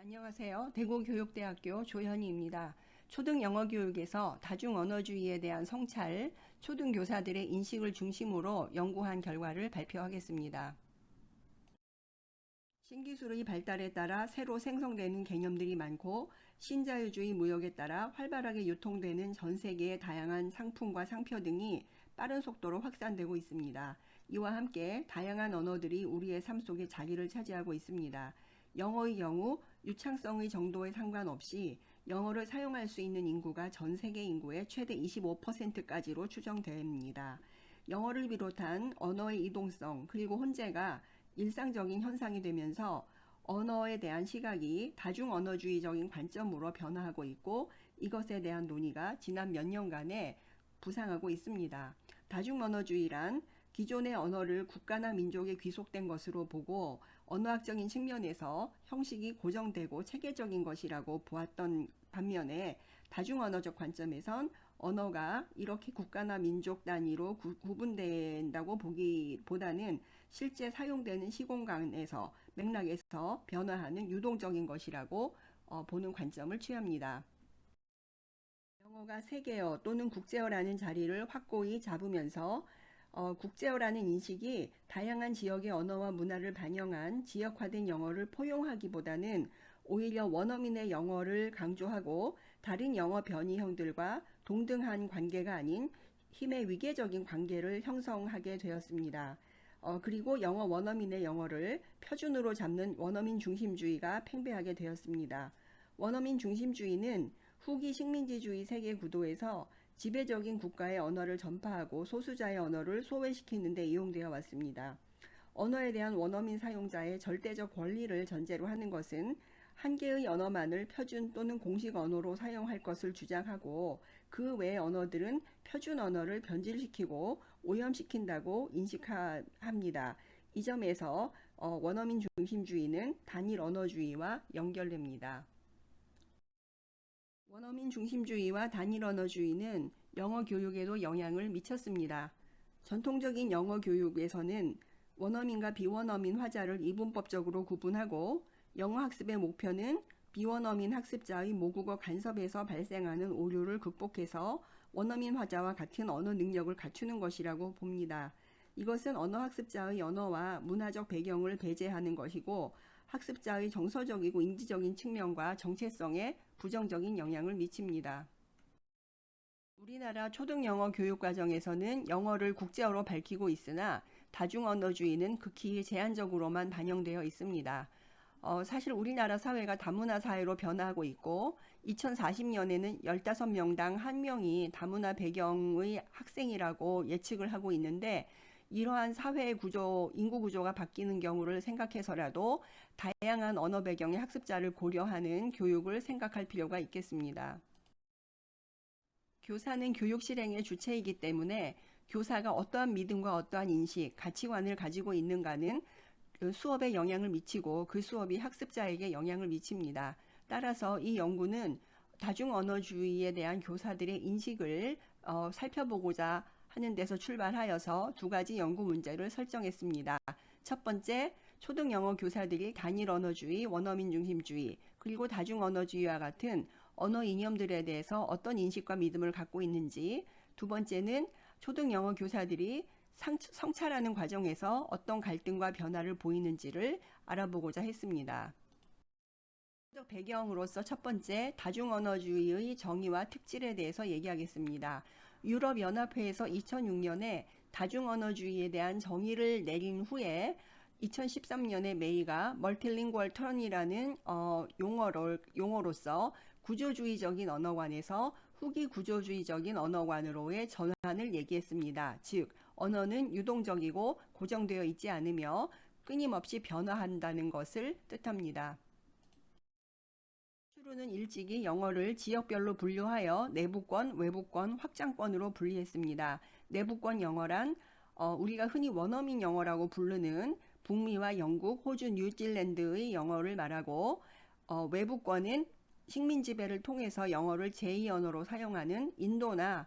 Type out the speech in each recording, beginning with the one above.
안녕하세요. 대구교육대학교 조현희입니다. 초등영어교육에서 다중언어주의에 대한 성찰, 초등교사들의 인식을 중심으로 연구한 결과를 발표하겠습니다. 신기술의 발달에 따라 새로 생성되는 개념들이 많고 신자유주의 무역에 따라 활발하게 유통되는 전 세계의 다양한 상품과 상표 등이 빠른 속도로 확산되고 있습니다. 이와 함께 다양한 언어들이 우리의 삶 속에 자리를 차지하고 있습니다. 영어의 경우 유창성의 정도에 상관없이 영어를 사용할 수 있는 인구가 전 세계 인구의 최대 25%까지로 추정됩니다. 영어를 비롯한 언어의 이동성 그리고 혼재가 일상적인 현상이 되면서 언어에 대한 시각이 다중언어주의적인 관점으로 변화하고 있고 이것에 대한 논의가 지난 몇 년간에 부상하고 있습니다. 다중언어주의란 기존의 언어를 국가나 민족에 귀속된 것으로 보고 언어학적인 측면에서 형식이 고정되고 체계적인 것이라고 보았던 반면에 다중언어적 관점에선 언어가 이렇게 국가나 민족 단위로 구분된다고 보기보다는 실제 사용되는 시공간에서 맥락에서 변화하는 유동적인 것이라고 보는 관점을 취합니다. 영어가 세계어 또는 국제어라는 자리를 확고히 잡으면서 국제어라는 인식이 다양한 지역의 언어와 문화를 반영한 지역화된 영어를 포용하기보다는 오히려 원어민의 영어를 강조하고 다른 영어 변이형들과 동등한 관계가 아닌 힘의 위계적인 관계를 형성하게 되었습니다. 그리고 영어 원어민의 영어를 표준으로 잡는 원어민 중심주의가 팽배하게 되었습니다. 원어민 중심주의는 후기 식민지주의 세계 구도에서 지배적인 국가의 언어를 전파하고 소수자의 언어를 소외시키는 데 이용되어 왔습니다. 언어에 대한 원어민 사용자의 절대적 권리를 전제로 하는 것은 한 개의 언어만을 표준 또는 공식 언어로 사용할 것을 주장하고 그 외의 언어들은 표준 언어를 변질시키고 오염시킨다고 인식합니다. 이 점에서 원어민 중심주의는 단일 언어주의와 연결됩니다. 원어민 중심주의와 단일 언어주의는 영어 교육에도 영향을 미쳤습니다. 전통적인 영어 교육에서는 원어민과 비원어민 화자를 이분법적으로 구분하고 영어 학습의 목표는 비원어민 학습자의 모국어 간섭에서 발생하는 오류를 극복해서 원어민 화자와 같은 언어 능력을 갖추는 것이라고 봅니다. 이것은 언어 학습자의 언어와 문화적 배경을 배제하는 것이고 학습자의 정서적이고 인지적인 측면과 정체성에 부정적인 영향을 미칩니다. 우리나라 초등영어 교육과정에서는 영어를 국제어로 밝히고 있으나 다중언어주의는 극히 제한적으로만 반영되어 있습니다. 사실 우리나라 사회가 다문화 사회로 변화하고 있고 2040년에는 15명당 1명이 다문화 배경의 학생이라고 예측을 하고 있는데 이러한 사회 구조, 인구 구조가 바뀌는 경우를 생각해서라도 다양한 언어 배경의 학습자를 고려하는 교육을 생각할 필요가 있겠습니다. 교사는 교육 실행의 주체이기 때문에 교사가 어떠한 믿음과 어떠한 인식, 가치관을 가지고 있는가는 수업에 영향을 미치고 그 수업이 학습자에게 영향을 미칩니다. 따라서 이 연구는 다중언어주의에 대한 교사들의 인식을 살펴보고자 하는 데서 출발하여서 두 가지 연구 문제를 설정했습니다. 첫 번째, 초등영어 교사들이 단일 언어주의, 원어민 중심주의, 그리고 다중언어주의와 같은 언어 이념들에 대해서 어떤 인식과 믿음을 갖고 있는지, 두 번째는 초등영어 교사들이 성찰하는 과정에서 어떤 갈등과 변화를 보이는지를 알아보고자 했습니다. 배경으로서 첫 번째, 다중언어주의의 정의와 특질에 대해서 얘기하겠습니다. 유럽연합회에서 2006년에 다중언어주의에 대한 정의를 내린 후에 2013년에 메이가 멀티링구얼 턴이라는 용어로서 구조주의적인 언어관에서 후기 구조주의적인 언어관으로의 전환을 얘기했습니다. 즉, 언어는 유동적이고 고정되어 있지 않으며 끊임없이 변화한다는 것을 뜻합니다. 추루는 일찍이 영어를 지역별로 분류하여 내부권, 외부권, 확장권으로 분리했습니다. 내부권 영어란 우리가 흔히 원어민 영어라고 부르는 북미와 영국, 호주, 뉴질랜드의 영어를 말하고 외부권은 식민 지배를 통해서 영어를 제2 언어로 사용하는 인도나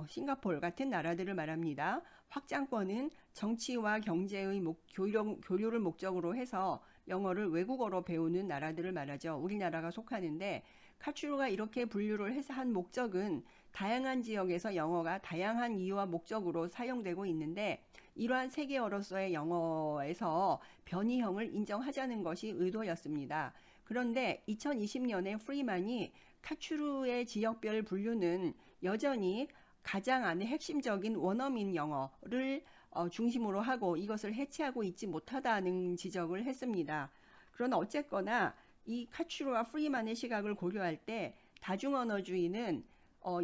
싱가포르 같은 나라들을 말합니다. 확장권은 정치와 경제의 교류를 목적으로 해서 영어를 외국어로 배우는 나라들을 말하죠. 우리나라가 속하는데 카츄루가 이렇게 분류를 해서 한 목적은 다양한 지역에서 영어가 다양한 이유와 목적으로 사용되고 있는데 이러한 세계어로서의 영어에서 변이형을 인정하자는 것이 의도였습니다. 그런데 2020년에 프리만이 카츄루의 지역별 분류는 여전히 가장 안에 핵심적인 원어민 영어를 중심으로 하고 이것을 해체하고 있지 못하다는 지적을 했습니다. 그러나 어쨌거나 이 카츄루와 프리만의 시각을 고려할 때 다중언어주의는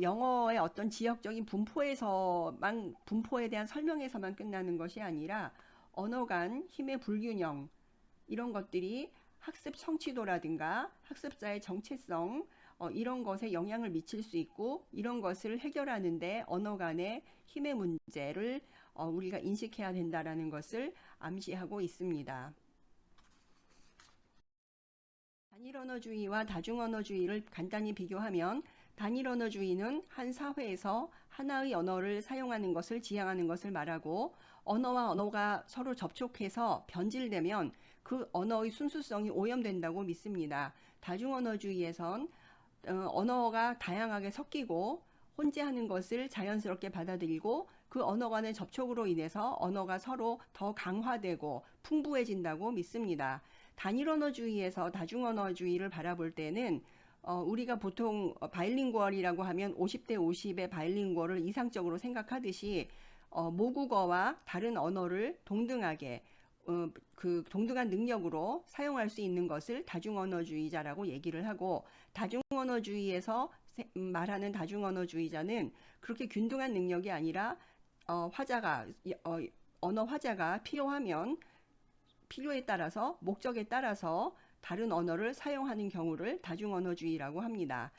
영어의 어떤 지역적인 분포에 대한 설명에서만 끝나는 것이 아니라 언어 간 힘의 불균형 이런 것들이 학습 성취도라든가 학습자의 정체성 이런 것에 영향을 미칠 수 있고 이런 것을 해결하는데 언어 간의 힘의 문제를 우리가 인식해야 된다라는 것을 암시하고 있습니다. 단일언어주의와 다중언어주의를 간단히 비교하면 단일언어주의는 한 사회에서 하나의 언어를 사용하는 것을 지향하는 것을 말하고 언어와 언어가 서로 접촉해서 변질되면 그 언어의 순수성이 오염된다고 믿습니다. 다중언어주의에선 언어가 다양하게 섞이고 혼재하는 것을 자연스럽게 받아들이고 그 언어 간의 접촉으로 인해서 언어가 서로 더 강화되고 풍부해진다고 믿습니다. 단일언어주의에서 다중언어주의를 바라볼 때는 우리가 보통 바일링구얼이라고 하면 50대 50의 바일링구얼을 이상적으로 생각하듯이 모국어와 다른 언어를 동등하게 그 동등한 능력으로 사용할 수 있는 것을 다중언어주의자라고 얘기를 하고 다중언어주의에서 말하는 다중언어주의자는 그렇게 균등한 능력이 아니라 언어 화자가 필요하면 필요에 따라서 목적에 따라서 다른 언어를 사용하는 경우를 다중언어주의라고 합니다.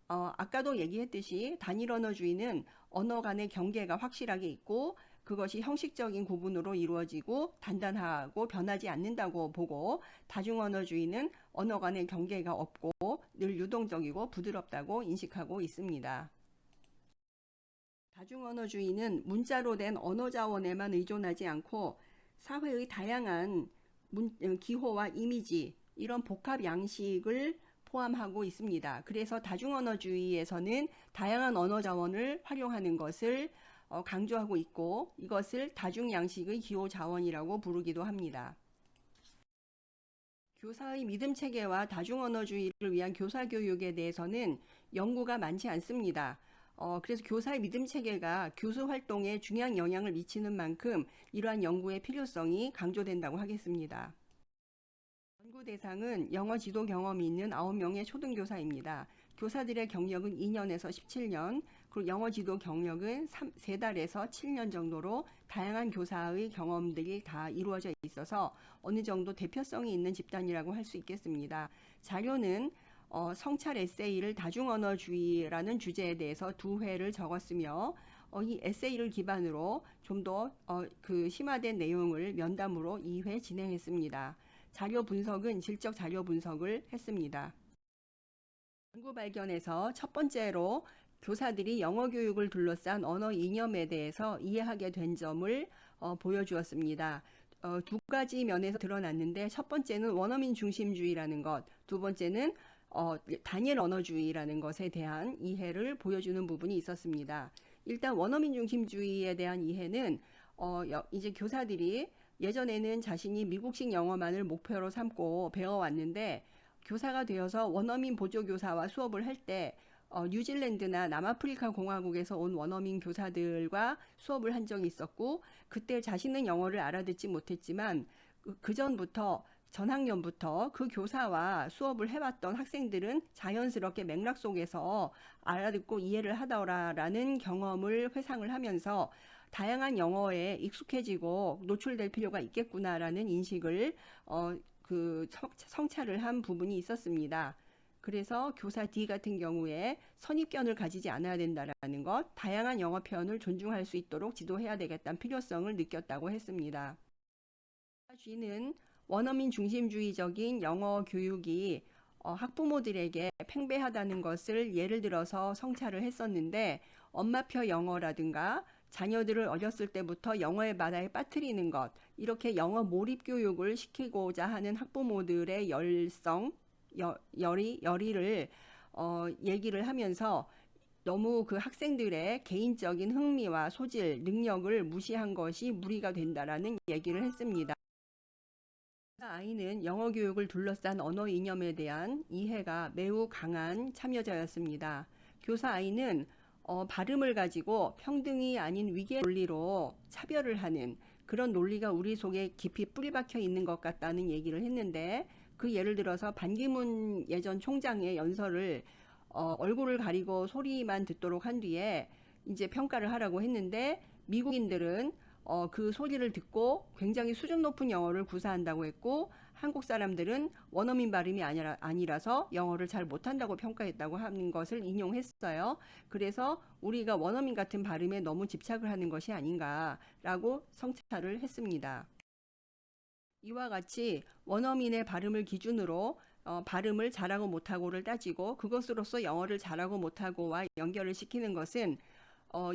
아까도 얘기했듯이 단일언어주의는 언어 간의 경계가 확실하게 있고 그것이 형식적인 구분으로 이루어지고 단단하고 변하지 않는다고 보고 다중언어주의는 언어 간의 경계가 없고 늘 유동적이고 부드럽다고 인식하고 있습니다. 다중언어주의는 문자로 된 언어 자원에만 의존하지 않고 사회의 다양한 기호와 이미지 이런 복합 양식을 포함하고 있습니다. 그래서 다중언어주의에서는 다양한 언어 자원을 활용하는 것을 강조하고 있고 이것을 다중양식의 기호 자원이라고 부르기도 합니다. 교사의 믿음 체계와 다중언어주의를 위한 교사 교육에 대해서는 연구가 많지 않습니다. 그래서 교사의 믿음 체계가 교수 활동에 중요한 영향을 미치는 만큼 이러한 연구의 필요성이 강조된다고 하겠습니다. 연구 대상은 영어 지도 경험이 있는 9명의 초등교사입니다. 교사들의 경력은 2년에서 17년, 그리고 영어 지도 경력은 3달에서 7년 정도로 다양한 교사의 경험들이 다 이루어져 있어서 어느 정도 대표성이 있는 집단이라고 할 수 있겠습니다. 자료는 성찰 에세이를 다중언어주의라는 주제에 대해서 2회를 적었으며 이 에세이를 기반으로 좀 더 심화된 내용을 면담으로 2회 진행했습니다. 자료 분석은 질적 자료 분석을 했습니다. 연구 발견에서 첫 번째로 교사들이 영어 교육을 둘러싼 언어 이념에 대해서 이해하게 된 점을 보여주었습니다. 2가지 면에서 드러났는데 첫 번째는 원어민 중심주의라는 것, 두 번째는 단일 언어주의라는 것에 대한 이해를 보여주는 부분이 있었습니다. 일단 원어민 중심주의에 대한 이해는 이제 교사들이 예전에는 자신이 미국식 영어만을 목표로 삼고 배워왔는데 교사가 되어서 원어민 보조교사와 수업을 할 때 뉴질랜드나 남아프리카 공화국에서 온 원어민 교사들과 수업을 한 적이 있었고 그때 자신은 영어를 알아듣지 못했지만 그 전부터 전학년부터 그 교사와 수업을 해왔던 학생들은 자연스럽게 맥락 속에서 알아듣고 이해를 하더라라는 경험을 회상을 하면서 다양한 영어에 익숙해지고 노출될 필요가 있겠구나라는 인식을 성찰을 한 부분이 있었습니다. 그래서 교사 D 같은 경우에 선입견을 가지지 않아야 된다라는 것, 다양한 영어 표현을 존중할 수 있도록 지도해야 되겠다는 필요성을 느꼈다고 했습니다. G는 원어민 중심주의적인 영어 교육이 학부모들에게 팽배하다는 것을 예를 들어서 성찰을 했었는데 엄마표 영어라든가 자녀들을 어렸을 때부터 영어의 바다에 빠뜨리는 것, 이렇게 영어 몰입 교육을 시키고자 하는 학부모들의 열의를 얘기를 하면서 너무 그 학생들의 개인적인 흥미와 소질, 능력을 무시한 것이 무리가 된다라는 얘기를 했습니다. 아이는 영어 교육을 둘러싼 언어 이념에 대한 이해가 매우 강한 참여자였습니다. 교사 아이는 발음을 가지고 평등이 아닌 위계 논리로 차별을 하는 그런 논리가 우리 속에 깊이 뿌리박혀 있는 것 같다는 얘기를 했는데, 그 예를 들어서 반기문 예전 총장의 연설을 얼굴을 가리고 소리만 듣도록 한 뒤에 이제 평가를 하라고 했는데, 미국인들은 그 소리를 듣고 굉장히 수준 높은 영어를 구사한다고 했고, 한국 사람들은 원어민 발음이 아니라서 영어를 잘 못한다고 평가했다고 하는 것을 인용했어요. 그래서 우리가 원어민 같은 발음에 너무 집착을 하는 것이 아닌가라고 성찰을 했습니다. 이와 같이 원어민의 발음을 기준으로 발음을 잘하고 못하고를 따지고 그것으로서 영어를 잘하고 못하고와 연결을 시키는 것은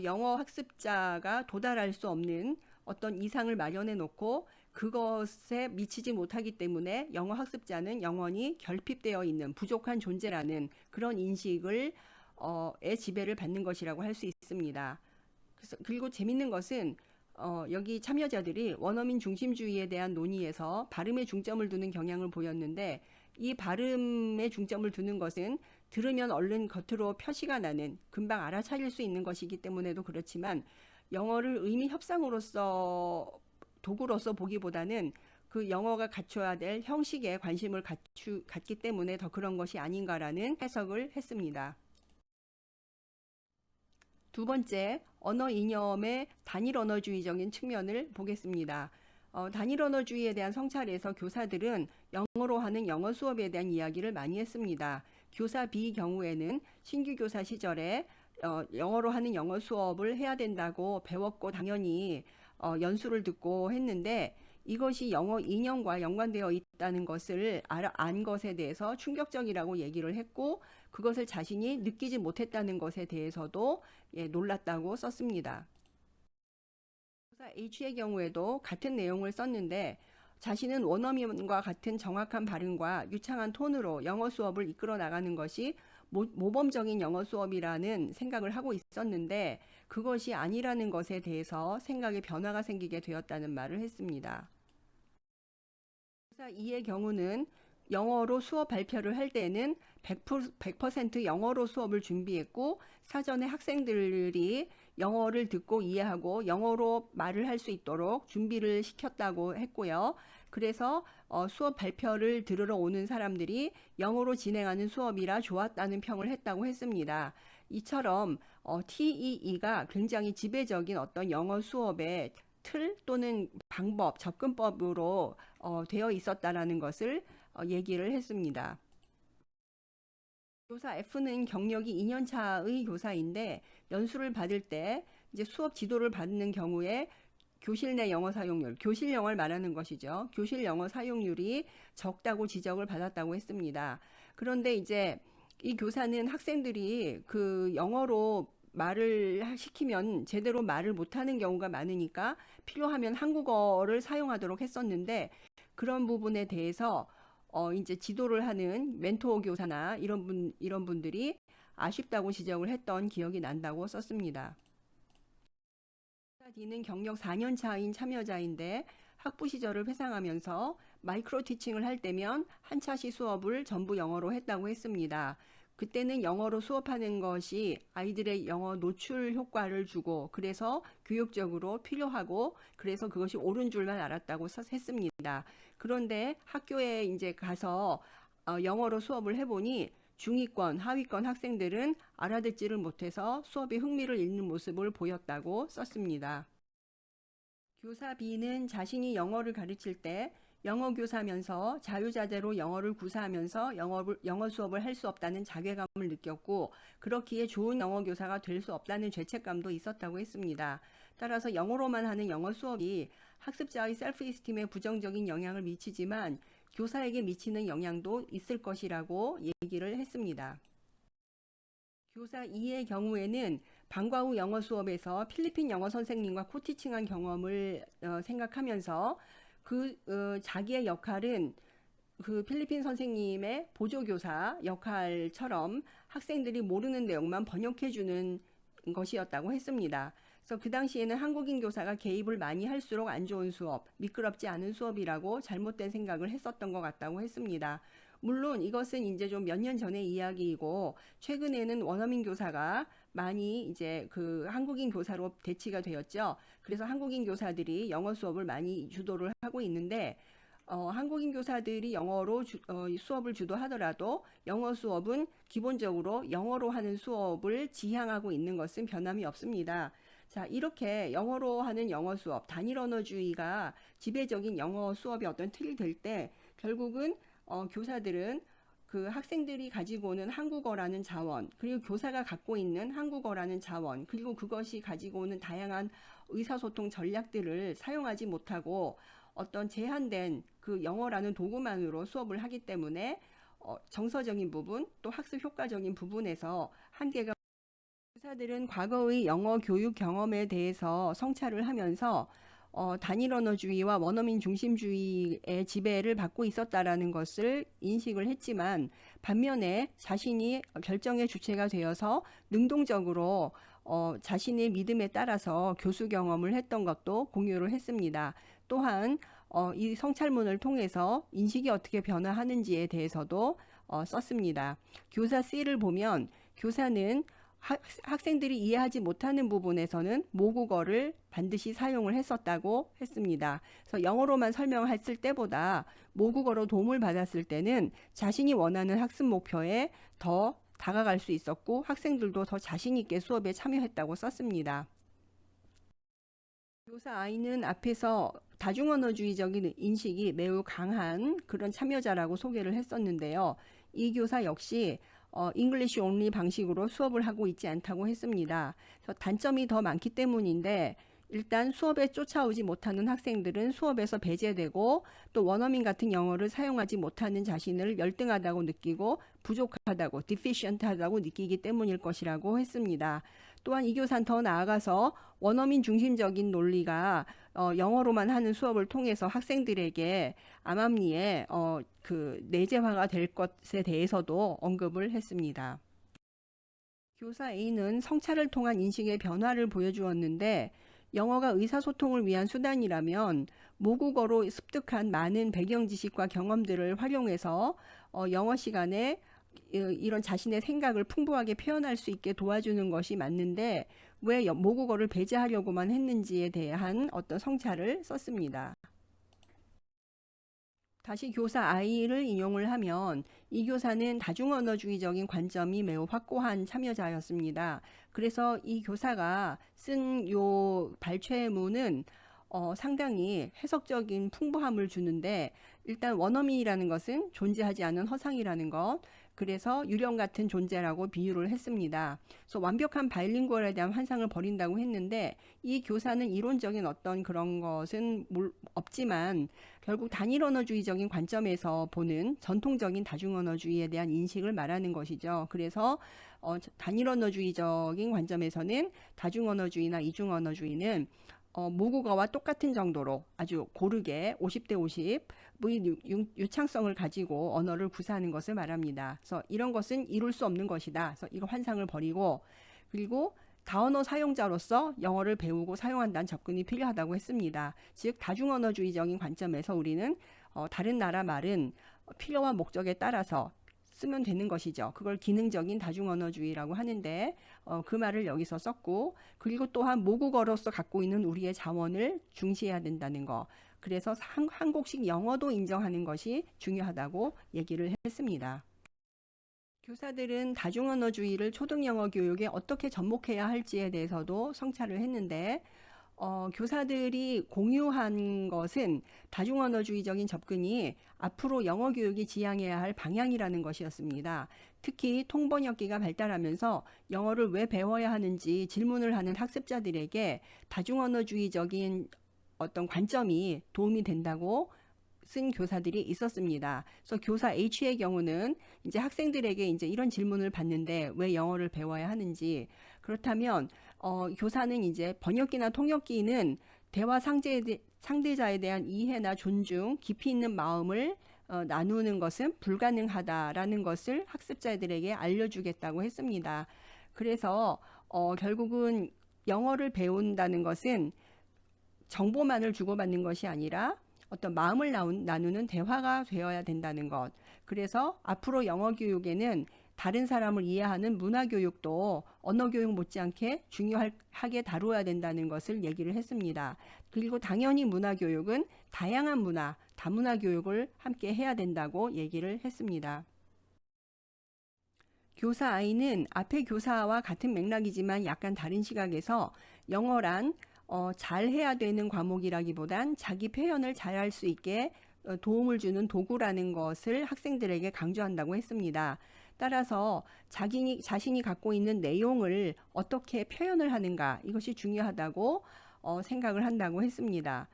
영어 학습자가 도달할 수 없는 어떤 이상을 마련해 놓고 그것에 미치지 못하기 때문에 영어 학습자는 영원히 결핍되어 있는 부족한 존재라는 그런 인식을 의 지배를 받는 것이라고 할 수 있습니다. 그리고 재밌는 것은 여기 참여자들이 원어민 중심주의에 대한 논의에서 발음에 중점을 두는 경향을 보였는데, 이 발음에 중점을 두는 것은 들으면 얼른 겉으로 표시가 나는, 금방 알아차릴 수 있는 것이기 때문에도 그렇지만, 영어를 의미 협상으로서 도구로서 보기보다는 그 영어가 갖춰야 될 형식에 관심을 갖기 때문에 더 그런 것이 아닌가라는 해석을 했습니다. 두 번째, 언어 이념의 단일 언어주의적인 측면을 보겠습니다. 단일 언어주의에 대한 성찰에서 교사들은 영어로 하는 영어 수업에 대한 이야기를 많이 했습니다. 교사 B 경우에는 신규 교사 시절에 영어로 하는 영어 수업을 해야 된다고 배웠고 당연히 연수를 듣고 했는데, 이것이 영어 이념과 연관되어 있다는 것을 안 것에 대해서 충격적이라고 얘기를 했고, 그것을 자신이 느끼지 못했다는 것에 대해서도 놀랐다고 썼습니다. 교사 H의 경우에도 같은 내용을 썼는데, 자신은 원어민과 같은 정확한 발음과 유창한 톤으로 영어 수업을 이끌어 나가는 것이 모범적인 영어 수업이라는 생각을 하고 있었는데, 그것이 아니라는 것에 대해서 생각의 변화가 생기게 되었다는 말을 했습니다. 교사 2의 경우는 영어로 수업 발표를 할 때는 100% 영어로 수업을 준비했고, 사전에 학생들이 영어를 듣고 이해하고 영어로 말을 할 수 있도록 준비를 시켰다고 했고요. 그래서 수업 발표를 들으러 오는 사람들이 영어로 진행하는 수업이라 좋았다는 평을 했다고 했습니다. 이처럼 TEE가 굉장히 지배적인 어떤 영어 수업의 틀 또는 방법, 접근법으로 되어 있었다라는 것을 얘기를 했습니다. 교사 F는 경력이 2년 차의 교사인데, 연수를 받을 때 이제 수업 지도를 받는 경우에 교실 내 영어 사용률, 교실 영어를 말하는 것이죠. 교실 영어 사용률이 적다고 지적을 받았다고 했습니다. 그런데 이제 이 교사는 학생들이 그 영어로 말을 시키면 제대로 말을 못하는 경우가 많으니까 필요하면 한국어를 사용하도록 했었는데, 그런 부분에 대해서 이제 지도를 하는 멘토 교사나 이런 분들이 아쉽다고 지적을 했던 기억이 난다고 썼습니다. D는 경력 4년 차인 참여자인데, 학부 시절을 회상하면서 마이크로 티칭을 할 때면 한 차시 수업을 전부 영어로 했다고 했습니다. 그때는 영어로 수업하는 것이 아이들의 영어 노출 효과를 주고, 그래서 교육적으로 필요하고, 그래서 그것이 옳은 줄만 알았다고 했습니다. 그런데 학교에 이제 가서 영어로 수업을 해보니 중위권, 하위권 학생들은 알아듣지를 못해서 수업에 흥미를 잃는 모습을 보였다고 썼습니다. 교사 B는 자신이 영어를 가르칠 때 영어 교사면서 자유자재로 영어를 구사하면서 영어 수업을 할 수 없다는 자괴감을 느꼈고, 그렇기에 좋은 영어 교사가 될 수 없다는 죄책감도 있었다고 했습니다. 따라서 영어로만 하는 영어 수업이 학습자의 셀프 이스팀에 부정적인 영향을 미치지만 교사에게 미치는 영향도 있을 것이라고 얘기를 했습니다. 교사 2의 경우에는 방과 후 영어 수업에서 필리핀 영어 선생님과 코티칭한 경험을 생각하면서 자기의 역할은 그 필리핀 선생님의 보조교사 역할처럼 학생들이 모르는 내용만 번역해주는 것이었다고 했습니다. 그래서 그 당시에는 한국인 교사가 개입을 많이 할수록 안 좋은 수업, 미끄럽지 않은 수업이라고 잘못된 생각을 했었던 것 같다고 했습니다. 물론 이것은 이제 좀 몇 년 전의 이야기이고 최근에는 원어민 교사가 많이 이제 그 한국인 교사로 대치가 되었죠. 그래서 한국인 교사들이 영어 수업을 많이 주도를 하고 있는데 한국인 교사들이 영어로 수업을 주도하더라도 영어 수업은 기본적으로 영어로 하는 수업을 지향하고 있는 것은 변함이 없습니다. 자, 이렇게 영어로 하는 영어 수업, 단일 언어주의가 지배적인 영어 수업의 어떤 틀이 될 때 결국은 교사들은 그 학생들이 가지고 오는 한국어라는 자원, 그리고 교사가 갖고 있는 한국어라는 자원, 그리고 그것이 가지고 오는 다양한 의사소통 전략들을 사용하지 못하고 어떤 제한된 그 영어라는 도구만으로 수업을 하기 때문에 정서적인 부분 또 학습 효과적인 부분에서 한계가 교사들은 과거의 영어 교육 경험에 대해서 성찰을 하면서 단일 언어주의와 원어민 중심주의의 지배를 받고 있었다라는 것을 인식을 했지만 반면에 자신이 결정의 주체가 되어서 능동적으로 자신의 믿음에 따라서 교수 경험을 했던 것도 공유를 했습니다. 또한 이 성찰문을 통해서 인식이 어떻게 변화하는지에 대해서도 썼습니다. 교사 C를 보면 교사는 학생들이 이해하지 못하는 부분에서는 모국어를 반드시 사용을 했었다고 했습니다. 그래서 영어로만 설명했을 때보다 모국어로 도움을 받았을 때는 자신이 원하는 학습 목표에 더 다가갈 수 있었고 학생들도 더 자신 있게 수업에 참여했다고 썼습니다. 교사 I는 앞에서 다중언어주의적인 인식이 매우 강한 그런 참여자라고 소개를 했었는데요. 이 교사 역시 English only 방식으로 수업을 하고 있지 않다고 했습니다. 그래서 단점이 더 많기 때문인데 일단 수업에 쫓아오지 못하는 학생들은 수업에서 배제되고 또 원어민 같은 영어를 사용하지 못하는 자신을 열등하다고 느끼고 부족하다고 deficient하다고 느끼기 때문일 것이라고 했습니다. 또한 이 교사는 더 나아가서 원어민 중심적인 논리가 영어로만 하는 수업을 통해서 학생들에게 암암리에 그 내재화가 될 것에 대해서도 언급을 했습니다. 교사 A는 성찰을 통한 인식의 변화를 보여주었는데 영어가 의사소통을 위한 수단이라면 모국어로 습득한 많은 배경 지식과 경험들을 활용해서 영어 시간에 이런 자신의 생각을 풍부하게 표현할 수 있게 도와주는 것이 맞는데 왜 모국어를 배제하려고만 했는지에 대한 어떤 성찰을 썼습니다. 다시 교사 I를 인용을 하면 이 교사는 다중언어주의적인 관점이 매우 확고한 참여자였습니다. 그래서 이 교사가 쓴 요 발췌문은 상당히 해석적인 풍부함을 주는데 일단 원어민이라는 것은 존재하지 않은 허상이라는 것, 그래서 유령 같은 존재라고 비유를 했습니다. 그래서 완벽한 바이링구얼에 대한 환상을 버린다고 했는데 이 교사는 이론적인 어떤 그런 것은 없지만 결국 단일 언어주의적인 관점에서 보는 전통적인 다중언어주의에 대한 인식을 말하는 것이죠. 그래서 단일 언어주의적인 관점에서는 다중언어주의나 이중언어주의는 모국어와 똑같은 정도로 아주 고르게 50대 50의 유창성을 가지고 언어를 구사하는 것을 말합니다. 그래서 이런 것은 이룰 수 없는 것이다. 그래서 이거 환상을 버리고 그리고 다언어 사용자로서 영어를 배우고 사용한다는 접근이 필요하다고 했습니다. 즉 다중언어주의적인 관점에서 우리는 다른 나라 말은 필요와 목적에 따라서 쓰면 되는 것이죠. 그걸 기능적인 다중언어주의라고 하는데 그 말을 여기서 썼고 그리고 또한 모국어로서 갖고 있는 우리의 자원을 중시해야 된다는 거. 그래서 한국식 영어도 인정하는 것이 중요하다고 얘기를 했습니다. 교사들은 다중언어주의를 초등영어 교육에 어떻게 접목해야 할지에 대해서도 성찰을 했는데 교사들이 공유한 것은 다중언어주의적인 접근이 앞으로 영어 교육이 지향해야 할 방향이라는 것이었습니다. 특히 통번역기가 발달하면서 영어를 왜 배워야 하는지 질문을 하는 학습자들에게 다중언어주의적인 어떤 관점이 도움이 된다고 쓴 교사들이 있었습니다. 그래서 교사 H의 경우는 이제 학생들에게 이제 이런 질문을 받는데 왜 영어를 배워야 하는지, 그렇다면 교사는 이제 번역기나 통역기는 대화 상대자에 대한 이해나 존중, 깊이 있는 마음을 나누는 것은 불가능하다라는 것을 학습자들에게 알려주겠다고 했습니다. 그래서 결국은 영어를 배운다는 것은 정보만을 주고받는 것이 아니라 어떤 마음을 나누는 대화가 되어야 된다는 것. 그래서 앞으로 영어 교육에는 다른 사람을 이해하는 문화 교육도 언어 교육 못지않게 중요하게 다루어야 된다는 것을 얘기를 했습니다. 그리고 당연히 문화 교육은 다양한 문화, 다문화 교육을 함께 해야 된다고 얘기를 했습니다. 교사 I는 앞의 교사와 같은 맥락이지만 약간 다른 시각에서 영어란 잘해야 되는 과목이라기보단 자기 표현을 잘할 수 있게 도움을 주는 도구라는 것을 학생들에게 강조한다고 했습니다. 따라서 자신이 갖고 있는 내용을 어떻게 표현을 하는가, 이것이 중요하다고 생각을 한다고 했습니다.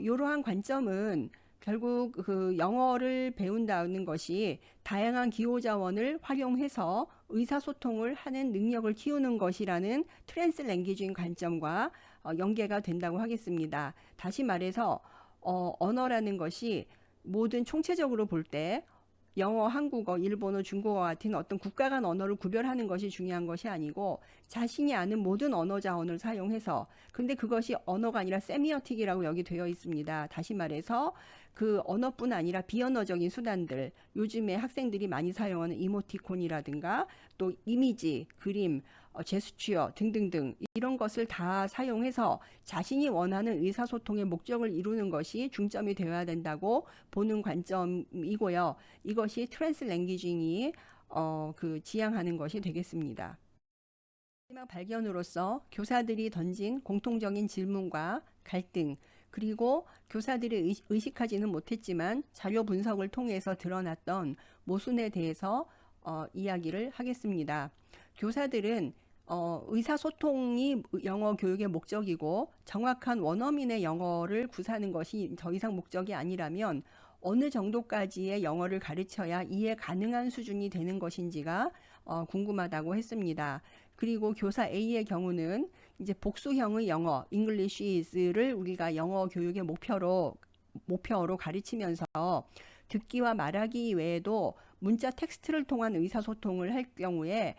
이러한 관점은 결국 그 영어를 배운다는 것이 다양한 기호 자원을 활용해서 의사소통을 하는 능력을 키우는 것이라는 트랜스랭귀지인 관점과 연계가 된다고 하겠습니다. 다시 말해서 언어라는 것이 모든 총체적으로 볼 때 영어, 한국어, 일본어, 중국어 같은 어떤 국가 간 언어를 구별하는 것이 중요한 것이 아니고 자신이 아는 모든 언어 자원을 사용해서, 근데 그것이 언어가 아니라 세미어틱이라고 여기 되어 있습니다. 다시 말해서 그 언어뿐 아니라 비언어적인 수단들, 요즘에 학생들이 많이 사용하는 이모티콘이라든가 또 이미지, 그림, 제스처 등등등 이런 것을 다 사용해서 자신이 원하는 의사소통의 목적을 이루는 것이 중점이 되어야 된다고 보는 관점이고요. 이것이 트랜스랭귀징이 지향하는 것이 되겠습니다. 마지막 발견으로서 교사들이 던진 공통적인 질문과 갈등, 그리고 교사들이 의식하지는 못했지만 자료 분석을 통해서 드러났던 모순에 대해서 이야기를 하겠습니다. 교사들은 의사소통이 영어 교육의 목적이고 정확한 원어민의 영어를 구사하는 것이 더 이상 목적이 아니라면 어느 정도까지의 영어를 가르쳐야 이해 가능한 수준이 되는 것인지가 궁금하다고 했습니다. 그리고 교사 A의 경우는 이제 복수형의 영어, English is를 우리가 영어 교육의 목표로 가르치면서 듣기와 말하기 외에도 문자 텍스트를 통한 의사소통을 할 경우에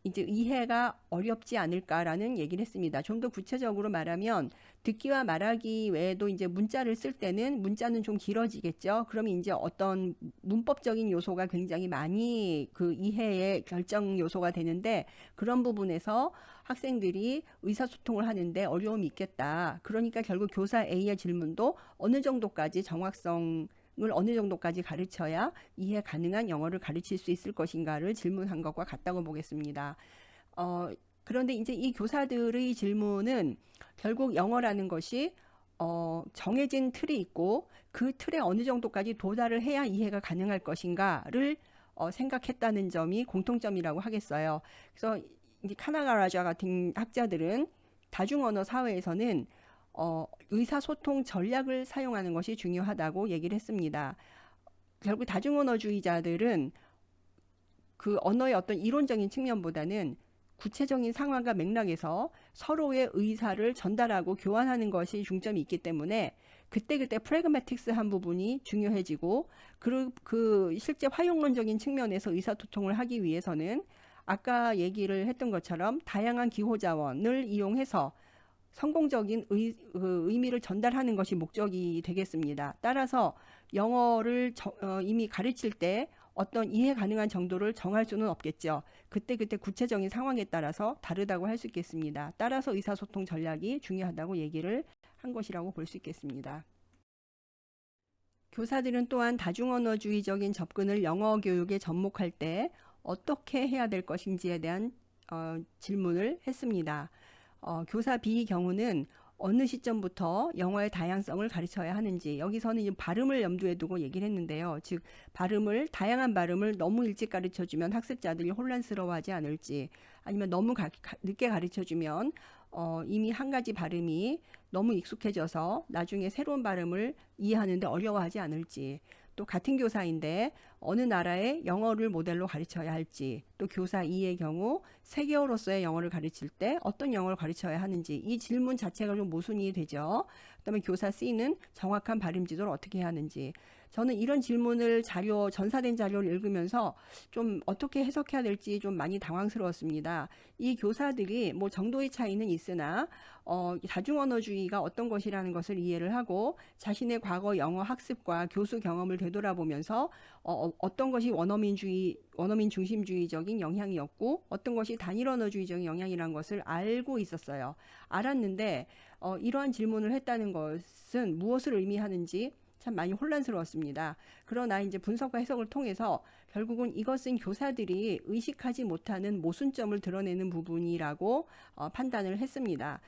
이제 이해가 어렵지 않을까라는 얘기를 했습니다. 좀 더 구체적으로 말하면 듣기와 말하기 외에도 이제 문자를 쓸 때는 문자는 좀 길어지겠죠. 그러면 이제 어떤 문법적인 요소가 굉장히 많이 그 이해의 결정 요소가 되는데 그런 부분에서 학생들이 의사소통을 하는데 어려움이 있겠다. 그러니까 결국 교사 A의 질문도 어느 정도까지 정확성을 어느 정도까지 가르쳐야 이해 가능한 영어를 가르칠 수 있을 것인가를 질문한 것과 같다고 보겠습니다. 그런데 이제 이 교사들의 질문은 결국 영어라는 것이 정해진 틀이 있고 그 틀에 어느 정도까지 도달을 해야 이해가 가능할 것인가를 생각했다는 점이 공통점이라고 하겠어요. 그래서 이제 카나가라자 같은 학자들은 다중언어 사회에서는 의사소통 전략을 사용하는 것이 중요하다고 얘기를 했습니다. 결국 다중언어주의자들은 그 언어의 어떤 이론적인 측면보다는 구체적인 상황과 맥락에서 서로의 의사를 전달하고 교환하는 것이 중점이 있기 때문에 그때그때 프래그매틱스한 부분이 중요해지고 그 실제 활용론적인 측면에서 의사소통을 하기 위해서는 아까 얘기를 했던 것처럼 다양한 기호 자원을 이용해서 성공적인 의미를 전달하는 것이 목적이 되겠습니다. 따라서 영어를 이미 가르칠 때 어떤 이해 가능한 정도를 정할 수는 없겠죠. 그때그때 구체적인 상황에 따라서 다르다고 할 수 있겠습니다. 따라서 의사소통 전략이 중요하다고 얘기를 한 것이라고 볼 수 있겠습니다. 교사들은 또한 다중언어주의적인 접근을 영어 교육에 접목할 때 어떻게 해야 될 것인지에 대한 질문을 했습니다. 교사 B의 경우는 어느 시점부터 영어의 다양성을 가르쳐야 하는지, 여기서는 발음을 염두에 두고 얘기를 했는데요. 즉 다양한 발음을 너무 일찍 가르쳐주면 학습자들이 혼란스러워하지 않을지, 아니면 너무 늦게 가르쳐주면 이미 한 가지 발음이 너무 익숙해져서 나중에 새로운 발음을 이해하는데 어려워하지 않을지, 또 같은 교사인데 어느 나라의 영어를 모델로 가르쳐야 할지, 또 교사 2의 경우 세계어로서의 영어를 가르칠 때 어떤 영어를 가르쳐야 하는지, 이 질문 자체가 좀 모순이 되죠. 그다음에 교사 C는 정확한 발음 지도를 어떻게 해야 하는지. 저는 이런 질문을 전사된 자료를 읽으면서 좀 어떻게 해석해야 될지 좀 많이 당황스러웠습니다. 이 교사들이 뭐 정도의 차이는 있으나 다중언어주의가 어떤 것이라는 것을 이해를 하고 자신의 과거 영어 학습과 교수 경험을 되돌아보면서 어떤 것이 원어민 중심주의적인 영향이었고 어떤 것이 단일언어주의적인 영향이라는 것을 알고 있었어요. 알았는데 이러한 질문을 했다는 것은 무엇을 의미하는지 참 많이 혼란스러웠습니다. 그러나 이제 분석과 해석을 통해서 결국은 이것은 교사들이 의식하지 못하는 모순점을 드러내는 부분이라고 판단을 했습니다.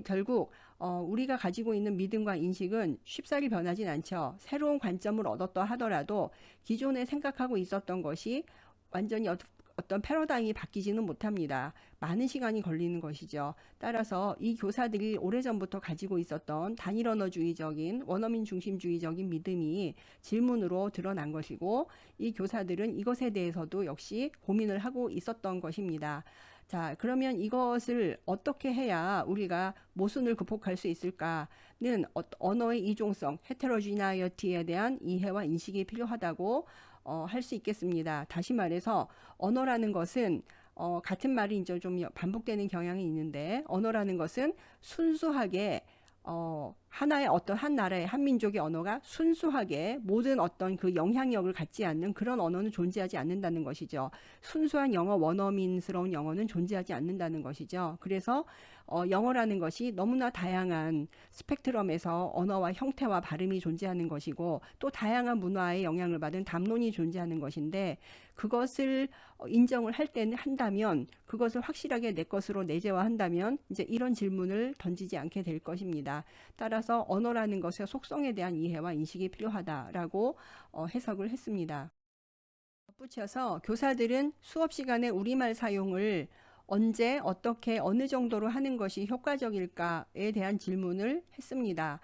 결국 우리가 가지고 있는 믿음과 인식은 쉽사리 변하진 않죠. 새로운 관점을 얻었다 하더라도 기존에 생각하고 있었던 것이 완전히 어떤 패러다임이 바뀌지는 못합니다. 많은 시간이 걸리는 것이죠. 따라서 이 교사들이 오래전부터 가지고 있었던 단일언어주의적인 원어민 중심주의적인 믿음이 질문으로 드러난 것이고 이 교사들은 이것에 대해서도 역시 고민을 하고 있었던 것입니다. 자, 그러면 이것을 어떻게 해야 우리가 모순을 극복할 수 있을까는 언어의 이종성, 헤테로지나이어티에 대한 이해와 인식이 필요하다고 할 수 있겠습니다. 다시 말해서 언어라는 것은 같은 말이 이제 좀 반복되는 경향이 있는데 언어라는 것은 순수하게 하나의 한 나라의 한 민족의 언어가 순수하게 모든 어떤 그 영향력을 갖지 않는 그런 언어는 존재하지 않는다는 것이죠. 순수한 영어 원어민스러운 영어는 존재하지 않는다는 것이죠. 그래서 영어라는 것이 너무나 다양한 스펙트럼에서 언어와 형태와 발음이 존재하는 것이고 또 다양한 문화의 영향을 받은 담론이 존재하는 것인데 그것을 인정을 한다면 그것을 확실하게 내 것으로 내재화한다면 이제 이런 질문을 던지지 않게 될 것입니다. 따라서 언어라는 것의 속성에 대한 이해와 인식이 필요하다라고 해석을 했습니다. 덧붙여서 교사들은 수업 시간에 우리말 사용을 언제, 어떻게, 어느 정도로 하는 것이 효과적일까에 대한 질문을 했습니다.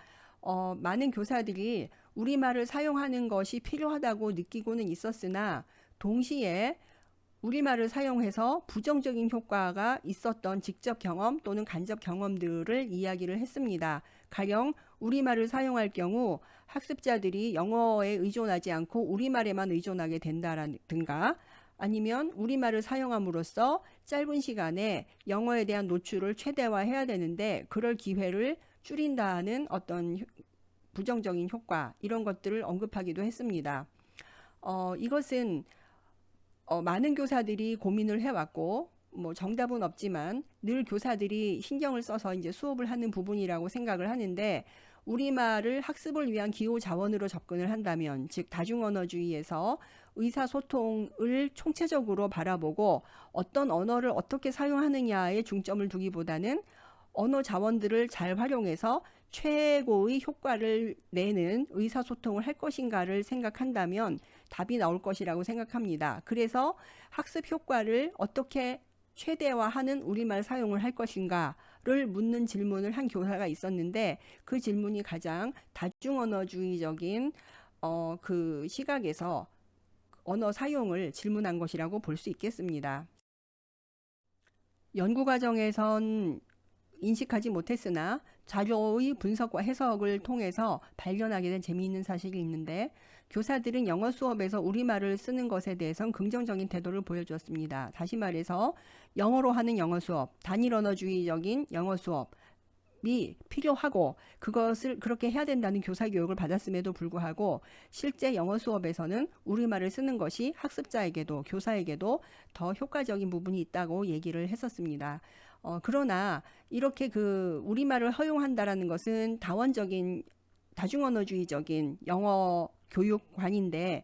많은 교사들이 우리말을 사용하는 것이 필요하다고 느끼고는 있었으나 동시에 우리말을 사용해서 부정적인 효과가 있었던 직접 경험 또는 간접 경험들을 이야기를 했습니다. 가령 우리말을 사용할 경우 학습자들이 영어에 의존하지 않고 우리말에만 의존하게 된다든가 아니면 우리말을 사용함으로써 짧은 시간에 영어에 대한 노출을 최대화해야 되는데 그럴 기회를 줄인다는 어떤 부정적인 효과 이런 것들을 언급하기도 했습니다. 이것은 많은 교사들이 고민을 해왔고 뭐 정답은 없지만 늘 교사들이 신경을 써서 이제 수업을 하는 부분이라고 생각을 하는데 우리말을 학습을 위한 기호 자원으로 접근을 한다면 즉 다중언어주의에서 의사소통을 총체적으로 바라보고 어떤 언어를 어떻게 사용하느냐에 중점을 두기보다는 언어 자원들을 잘 활용해서 최고의 효과를 내는 의사소통을 할 것인가를 생각한다면 답이 나올 것이라고 생각합니다. 그래서 학습 효과를 어떻게 최대화하는 우리말 사용을 할 것인가를 묻는 질문을 한 교사가 있었는데 그 질문이 가장 다중언어주의적인 그 시각에서 언어 사용을 질문한 것이라고 볼 수 있겠습니다. 연구 과정에선 인식하지 못했으나 자료의 분석과 해석을 통해서 발견하게 된 재미있는 사실이 있는데 교사들은 영어 수업에서 우리말을 쓰는 것에 대해선 긍정적인 태도를 보여주었습니다. 다시 말해서 영어로 하는 영어 수업, 단일언어주의적인 영어 수업이 필요하고 그것을 그렇게 해야 된다는 교사 교육을 받았음에도 불구하고 실제 영어 수업에서는 우리말을 쓰는 것이 학습자에게도 교사에게도 더 효과적인 부분이 있다고 얘기를 했었습니다. 그러나 이렇게 그 우리말을 허용한다라는 것은 다중언어주의적인 영어 교육관인데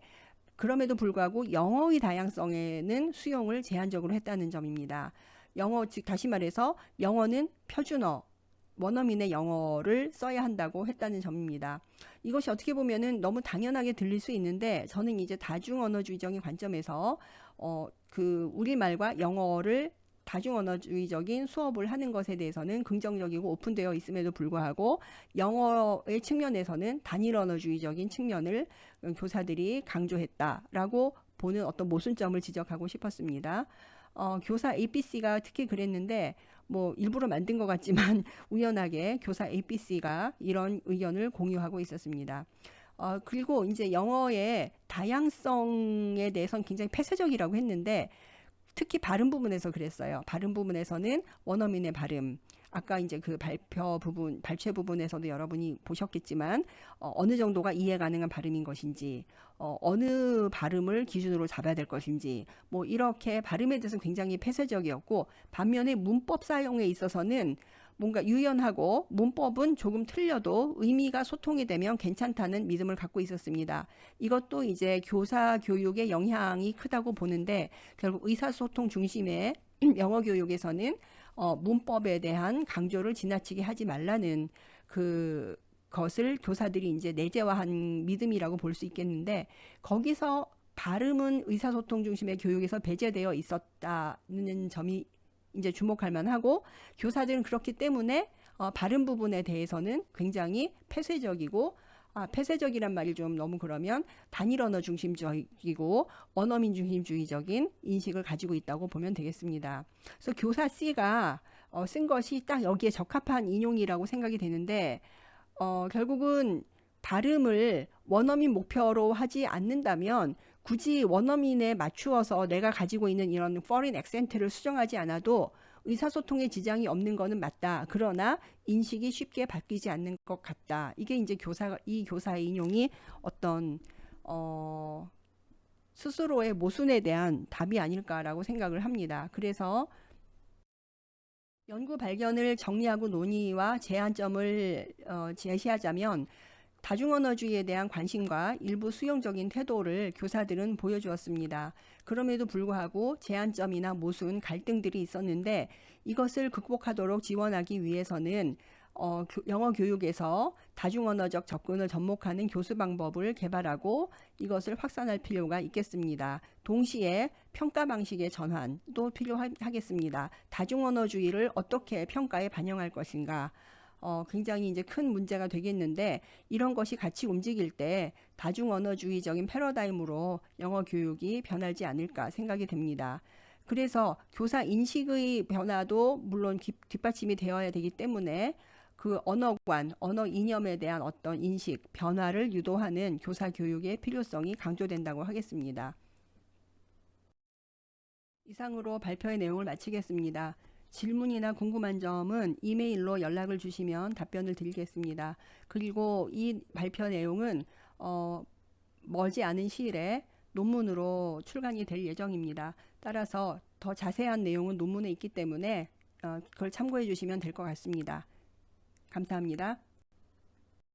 그럼에도 불구하고 영어의 다양성에는 수용을 제한적으로 했다는 점입니다. 즉 다시 말해서 영어는 표준어, 원어민의 영어를 써야 한다고 했다는 점입니다. 이것이 어떻게 보면은 너무 당연하게 들릴 수 있는데 저는 이제 다중언어주의적인 관점에서 그 우리말과 영어를 다중언어주의적인 수업을 하는 것에 대해서는 긍정적이고 오픈되어 있음에도 불구하고 영어의 측면에서는 단일언어주의적인 측면을 교사들이 강조했다라고 보는 어떤 모순점을 지적하고 싶었습니다. 교사 ABC가 특히 그랬는데 뭐 일부러 만든 것 같지만 우연하게 교사 ABC가 이런 의견을 공유하고 있었습니다. 그리고 이제 영어의 다양성에 대해서는 굉장히 폐쇄적이라고 했는데 특히 발음 부분에서 그랬어요. 발음 부분에서는 원어민의 발음. 아까 이제 그 발췌 부분에서도 여러분이 보셨겠지만, 어느 정도가 이해 가능한 발음인 것인지, 어느 발음을 기준으로 잡아야 될 것인지, 뭐 이렇게 발음에 대해서 굉장히 폐쇄적이었고, 반면에 문법 사용에 있어서는 뭔가 유연하고 문법은 조금 틀려도 의미가 소통이 되면 괜찮다는 믿음을 갖고 있었습니다. 이것도 이제 교사 교육의 영향이 크다고 보는데 결국 의사소통 중심의 영어 교육에서는 문법에 대한 강조를 지나치게 하지 말라는 것을 교사들이 이제 내재화한 믿음이라고 볼 수 있겠는데 거기서 발음은 의사소통 중심의 교육에서 배제되어 있었다는 점이 이제 주목할 만하고 교사들은 그렇기 때문에 발음 부분에 대해서는 굉장히 폐쇄적이고 폐쇄적이란 말이 좀 너무 그러면 단일 언어 중심적이고 원어민 중심주의적인 인식을 가지고 있다고 보면 되겠습니다. 그래서 교사 C가 쓴 것이 딱 여기에 적합한 인용이라고 생각이 되는데 결국은 발음을 원어민 목표로 하지 않는다면 굳이 원어민에 맞추어서 내가 가지고 있는 이런 foreign accent를 수정하지 않아도 의사소통에 지장이 없는 거는 맞다. 그러나 인식이 쉽게 바뀌지 않는 것 같다. 이게 이제 이 교사의 인용이 어떤 스스로의 모순에 대한 답이 아닐까라고 생각을 합니다. 그래서 연구 발견을 정리하고 논의와 제한점을 제시하자면 다중언어주의에 대한 관심과 일부 수용적인 태도를 교사들은 보여주었습니다. 그럼에도 불구하고 제한점이나 모순, 갈등들이 있었는데 이것을 극복하도록 지원하기 위해서는 영어 교육에서 다중언어적 접근을 접목하는 교수 방법을 개발하고 이것을 확산할 필요가 있겠습니다. 동시에 평가 방식의 전환도 필요하겠습니다. 다중언어주의를 어떻게 평가에 반영할 것인가? 굉장히 이제 큰 문제가 되겠는데 이런 것이 같이 움직일 때 다중언어주의적인 패러다임으로 영어 교육이 변하지 않을까 생각이 됩니다. 그래서 교사 인식의 변화도 물론 뒷받침이 되어야 되기 때문에 그 언어관, 언어 이념에 대한 어떤 인식, 변화를 유도하는 교사 교육의 필요성이 강조된다고 하겠습니다. 이상으로 발표의 내용을 마치겠습니다. 질문이나 궁금한 점은 이메일로 연락을 주시면 답변을 드리겠습니다. 그리고 이 발표 내용은 멀지 않은 시일에 논문으로 출간이 될 예정입니다. 따라서 더 자세한 내용은 논문에 있기 때문에 그걸 참고해 주시면 될 것 같습니다. 감사합니다.